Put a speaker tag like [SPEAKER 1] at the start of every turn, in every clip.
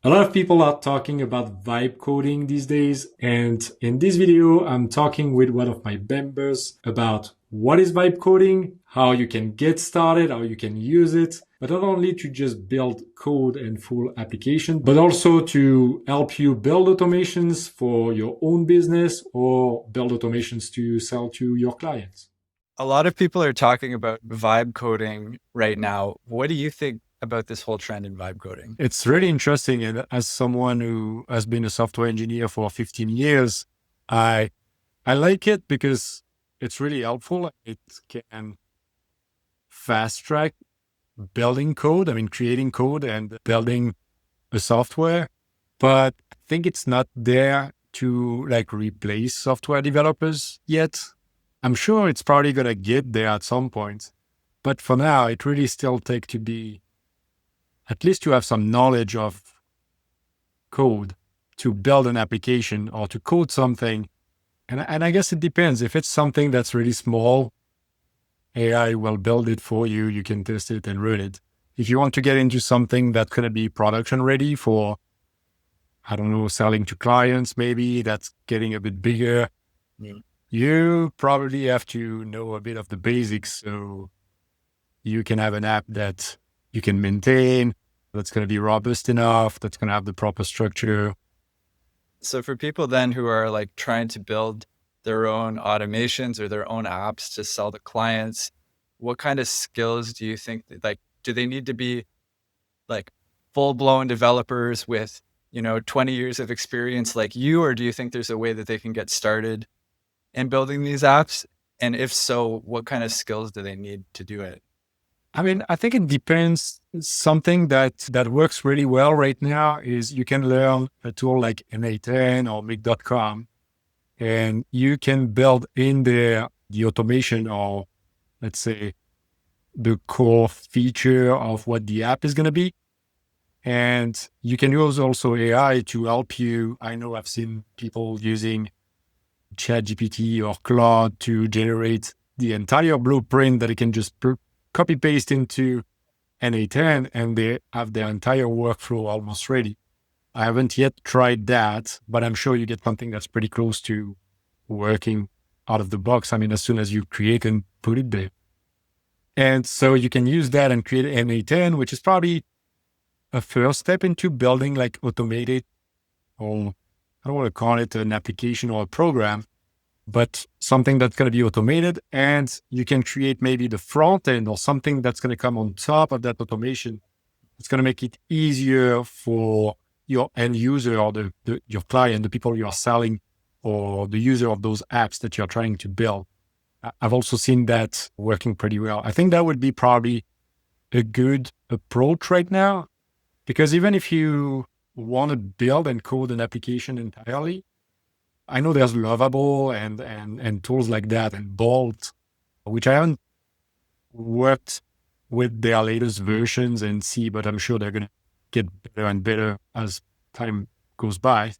[SPEAKER 1] A lot of people are talking about vibe coding these days, and in this video, I'm talking with one of my members about what is vibe coding, how you can get started, how you can use it, but not only to just build code and full application, but also to help you build automations for your own business or build automations to sell to your clients.
[SPEAKER 2] A lot of people are talking about vibe coding right now. What do you think about this whole trend in vibe coding?
[SPEAKER 3] It's really interesting. And as someone who has been a software engineer for 15 years, I I like it because it's really helpful. It can fast track building code, creating code and building a software. But I think it's not there to like replace software developers yet. I'm sure it's probably going to get there at some point. But for now, it really still take to be, at least to have some knowledge of code to build an application or to code something. And I guess it depends. If it's something that's really small, AI will build it for you. You can test it and run it. If you want to get into something that's going to be production ready for, I don't know, selling to clients, maybe that's getting a bit bigger, you probably have to know a bit of the basics so you can have an app that you can maintain, that's going to be robust enough, that's going to have the proper structure.
[SPEAKER 2] So for people then who are like trying to build their own automations or their own apps to sell to clients, what kind of skills do you think like do they need to be like full-blown developers with, 20 years of experience like you, or do you think there's a way that they can get started in building these apps? And if so, what kind of skills do they need to do it?
[SPEAKER 3] I think it depends. Something that works really well right now is you can learn a tool like na10 or Make.com, and you can build in there the automation or, let's say, the core feature of what the app is going to be. And you can use also AI to help you. I know I've seen people using ChatGPT or Claude to generate the entire blueprint that it can just copy paste into na10, and they have their entire workflow almost ready. I haven't yet tried that, but I'm sure you get something that's pretty close to working out of the box. As soon as you create and put it there. And so you can use that and create na10, which is probably a first step into building like automated, or I don't want to call it an application or a program, but something that's going to be automated, and you can create maybe the front end or something that's going to come on top of that automation. It's going to make it easier for your end user or your client, the people you are selling, or the user of those apps that you're trying to build. I've also seen that working pretty well. I think that would be probably a good approach right now, because even if you want to build and code an application entirely, I know there's Lovable and tools like that, and Bolt, which I haven't worked with their latest versions and see, but I'm sure they're going to get better and better as time goes by.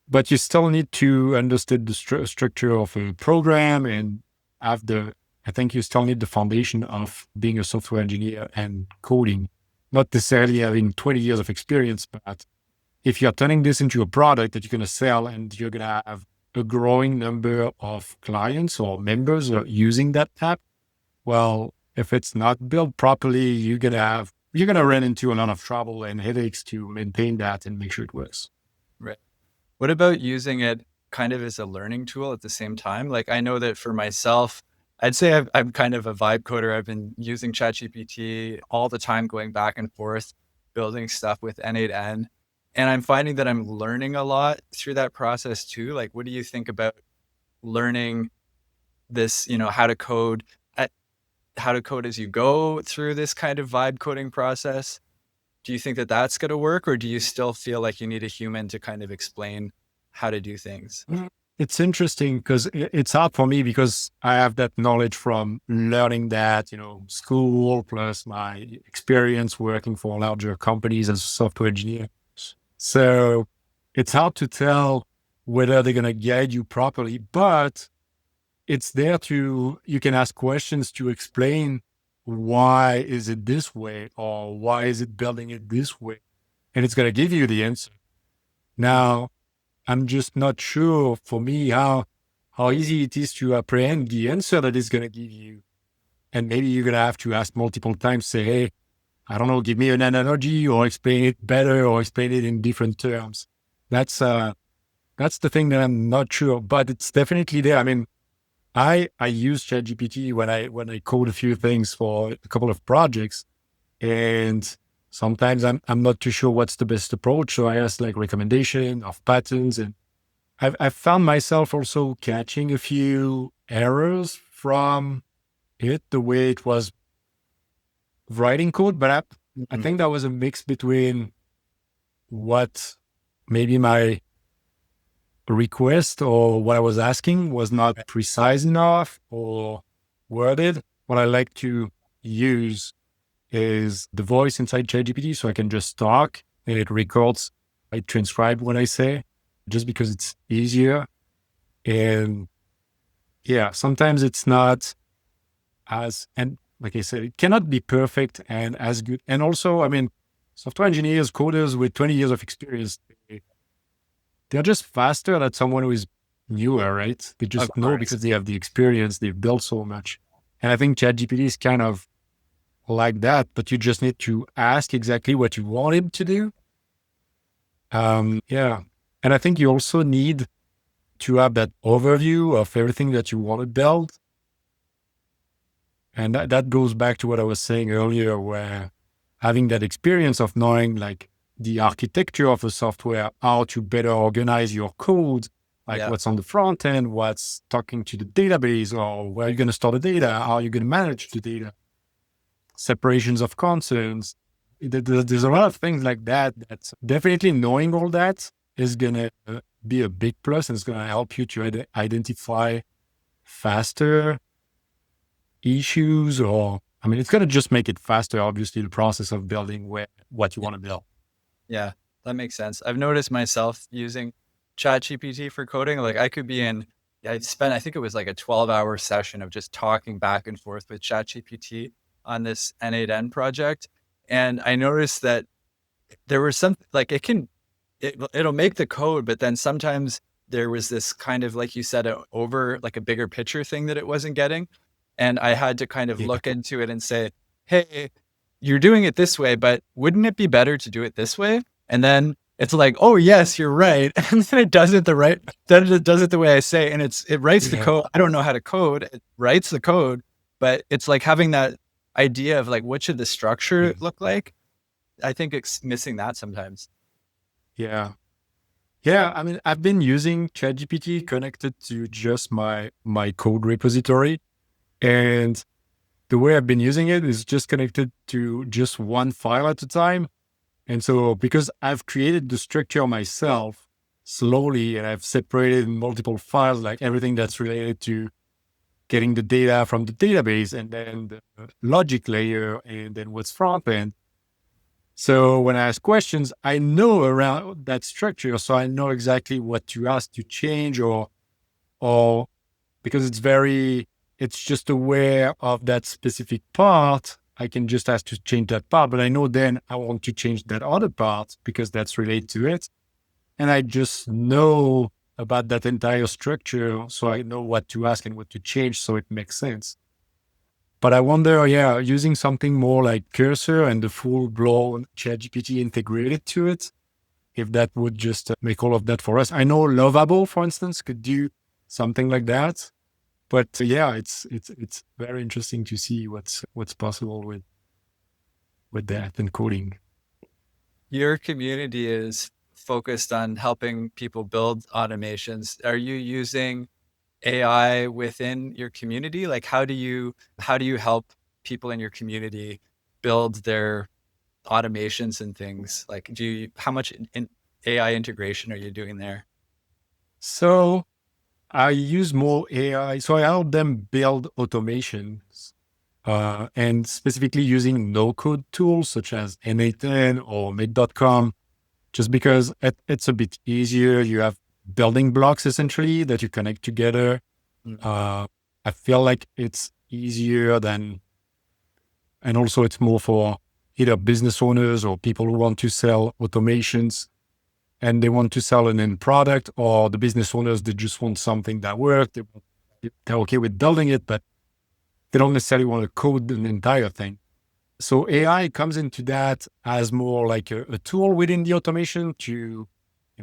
[SPEAKER 3] But you still need to understand the structure of a program and I think you still need the foundation of being a software engineer and coding, not necessarily having 20 years of experience, but if you're turning this into a product that you're going to sell and you're going to have a growing number of clients or members using that app, well, if it's not built properly, you're going to run into a lot of trouble and headaches to maintain that and make sure it works.
[SPEAKER 2] Right. What about using it kind of as a learning tool at the same time? Like I know that for myself, I'd say I'm kind of a vibe coder. I've been using ChatGPT all the time, going back and forth, building stuff with N8N. And I'm finding that I'm learning a lot through that process too. Like, what do you think about learning this, how to code as you go through this kind of vibe coding process? Do you think that that's going to work, or do you still feel like you need a human to kind of explain how to do things?
[SPEAKER 3] It's interesting because it's hard for me because I have that knowledge from learning that, school plus my experience working for larger companies as a software engineer. So it's hard to tell whether they're going to guide you properly, but it's there you can ask questions to explain why is it this way or why is it building it this way. and it's going to give you the answer. Now, I'm just not sure for me how easy it is to apprehend the answer that it's going to give you. And maybe you're going to have to ask multiple times, say, hey, I don't know, give me an analogy or explain it better or explain it in different terms. That's the thing that I'm not sure, but it's definitely there. I mean, I use ChatGPT when I code a few things for a couple of projects, and sometimes I'm not too sure what's the best approach. So I ask like recommendation of patterns, and I've found myself also catching a few errors from it, the way it was writing code. But I think that was a mix between what maybe my request or what I was asking was not precise enough or worded. What I like to use is the voice inside ChatGPT, so I can just talk and it records, I transcribe what I say just because it's easier. And yeah, sometimes it's not and like I said, it cannot be perfect and as good. And also, I mean, software engineers, coders with 20 years of experience, they're just faster than someone who is newer, right? They just know because they have the experience, they've built so much. And I think ChatGPT is kind of like that, but you just need to ask exactly what you want him to do. Yeah. And I think you also need to have that overview of everything that you want to build. And that goes back to what I was saying earlier, where having that experience of knowing like the architecture of the software, how to better organize your code, like what's on the front end, what's talking to the database, or where you're going to store the data, how you're going to manage the data, separations of concerns. There's a lot of things like that. That's definitely knowing all that is going to be a big plus, and it's going to help you to identify faster issues, or I mean, it's going to just make it faster, obviously, the process of building what you want to build.
[SPEAKER 2] Yeah, that makes sense. I've noticed myself using ChatGPT for coding. Like I think it was like a 12-hour session of just talking back and forth with ChatGPT on this N8N project. And I noticed that there was some, like it'll make the code, but then sometimes there was this kind of, like you said, like a bigger picture thing that it wasn't getting. And I had to kind of look into it and say, hey, you're doing it this way, but wouldn't it be better to do it this way? And then it's like, oh yes, you're right. And then it does it the way I say, and it writes the code. I don't know how to code. It writes the code, but it's like having that idea of like, what should the structure look like? I think it's missing that sometimes.
[SPEAKER 3] Yeah. Yeah. I mean, I've been using ChatGPT connected to just my code repository. And the way I've been using it is just connected to just one file at a time. And so because I've created the structure myself slowly, and I've separated in multiple files, like everything that's related to getting the data from the database, and then the logic layer, and then what's front end. So when I ask questions, I know around that structure. So I know exactly what to ask to change, or because it's just aware of that specific part, I can just ask to change that part, but I know then I want to change that other part because that's related to it. And I just know about that entire structure, so I know what to ask and what to change, so it makes sense. But I wonder, using something more like Cursor and the full-blown ChatGPT integrated to it, if that would just make all of that for us. I know Lovable, for instance, could do something like that. But it's very interesting to see what's possible with that and coding.
[SPEAKER 2] Your community is focused on helping people build automations. Are you using AI within your community? Like how do you help people in your community build their automations and things? Like how much AI integration are you doing there?
[SPEAKER 3] So I use more AI. So I help them build automations, and specifically using no-code tools such as N8N or Make.com, just because it's a bit easier. You have building blocks essentially that you connect together. I feel like it's easier and also it's more for either business owners or people who want to sell automations and they want to sell an end product, or the business owners, they just want something that works. They're okay with building it, but they don't necessarily want to code an entire thing. So AI comes into that as more like a tool within the automation to,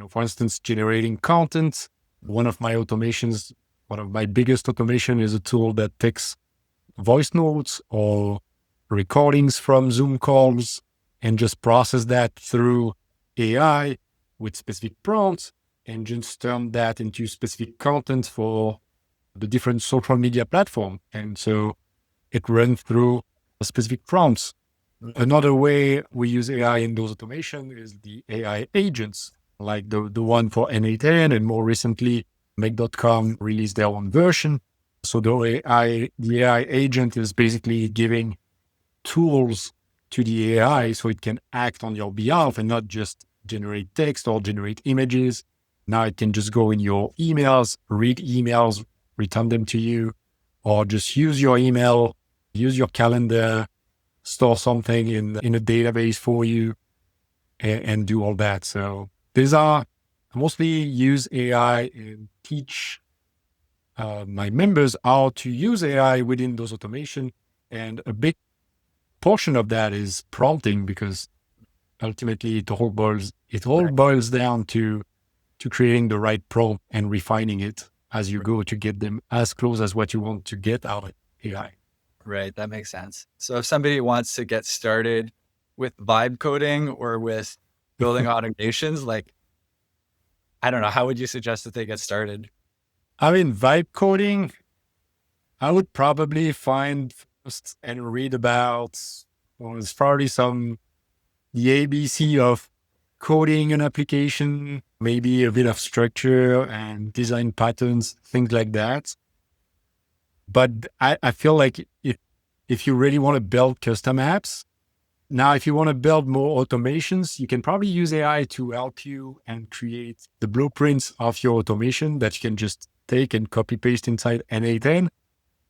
[SPEAKER 3] for instance, generating content. One of my biggest automation is a tool that takes voice notes or recordings from Zoom calls and just process that through AI with specific prompts and just turn that into specific content for the different social media platform. And so it runs through specific prompts. Another way we use AI in those automation is the AI agents, like the one for N8N, and more recently, Make.com released their own version. So the AI agent is basically giving tools to the AI so it can act on your behalf and not just generate text or generate images. Now it can just go in your emails, read emails, return them to you, or just use your email, use your calendar, store something in a database for you, and do all that. So I mostly use AI and teach my members how to use AI within those automation. And a big portion of that is prompting, because ultimately it all boils down to creating the right prompt and refining it as you go to get them as close as what you want to get out of AI.
[SPEAKER 2] Right. That makes sense. So if somebody wants to get started with vibe coding or with building automations, like, I don't know, how would you suggest that they get started?
[SPEAKER 3] I mean, vibe coding, I would probably find first and read about, it's probably the ABC of coding an application, maybe a bit of structure and design patterns, things like that. But I feel like if you really want to build custom apps, now, if you want to build more automations, you can probably use AI to help you and create the blueprints of your automation that you can just take and copy paste inside N8N.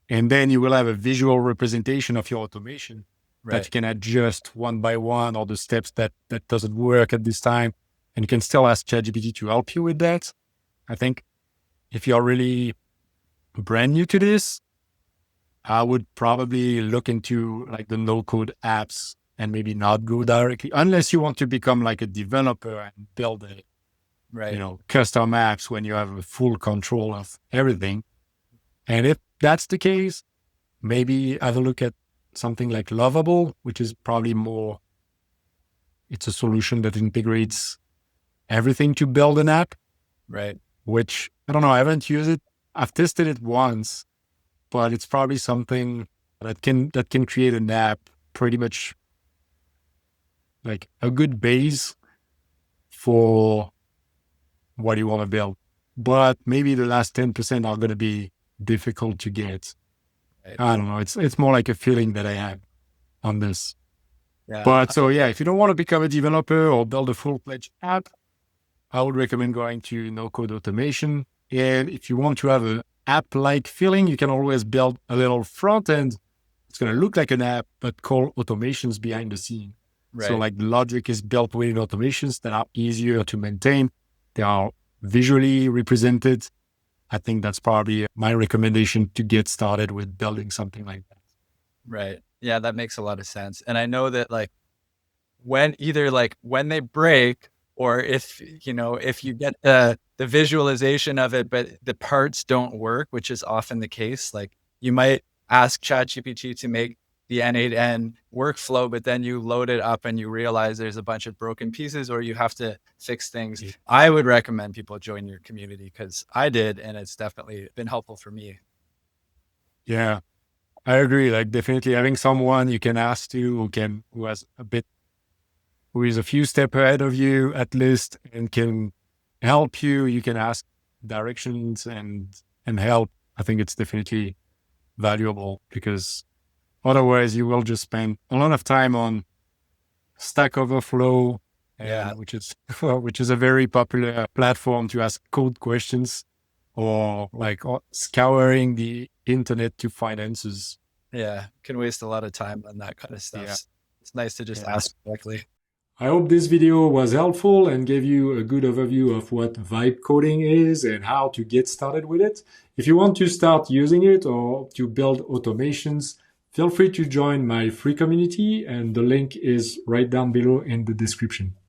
[SPEAKER 3] And then you will have a visual representation of your automation that you can adjust one by one, or the steps that doesn't work at this time. And you can still ask ChatGPT to help you with that. I think if you're really brand new to this, I would probably look into like the no-code apps and maybe not go directly, unless you want to become like a developer and build custom apps when you have a full control of everything. And if that's the case, maybe have a look at something like Lovable, which is probably it's a solution that integrates everything to build an app.
[SPEAKER 2] Right.
[SPEAKER 3] Which, I don't know, I haven't used it. I've tested it once, but it's probably something that can create an app pretty much like a good base for what you want to build. But maybe the last 10% are going to be difficult to get.
[SPEAKER 2] Right.
[SPEAKER 3] I don't know. It's more like a feeling that I have on this.
[SPEAKER 2] Yeah.
[SPEAKER 3] But so yeah, if you don't want to become a developer or build a full-fledged app, I would recommend going to no-code automation. And if you want to have an app-like feeling, you can always build a little front end. It's going to look like an app, but call automations behind the scene.
[SPEAKER 2] Right.
[SPEAKER 3] So like the logic is built within automations that are easier to maintain. They are visually represented. I think that's probably my recommendation to get started with building something like that.
[SPEAKER 2] Right. Yeah, that makes a lot of sense. And I know that like when they break, or if you get the visualization of it, but the parts don't work, which is often the case, like you might ask ChatGPT to make the N8N workflow, but then you load it up and you realize there's a bunch of broken pieces, or you have to fix things. Yeah. I would recommend people join your community, because I did, and it's definitely been helpful for me.
[SPEAKER 3] Yeah, I agree. Like definitely having someone you can ask to who is a few steps ahead of you at least and can help you. You can ask directions and help. I think it's definitely valuable, because otherwise you will just spend a lot of time on Stack Overflow, which is a very popular platform to ask code questions, or scouring the internet to find answers.
[SPEAKER 2] Yeah, can waste a lot of time on that kind of stuff. It's nice to just
[SPEAKER 3] Yeah.
[SPEAKER 2] ask directly.
[SPEAKER 1] I hope this video was helpful and gave you a good overview of what vibe coding is and how to get started with it. If you want to start using it or to build automations, feel free to join my free community, and the link is right down below in the description.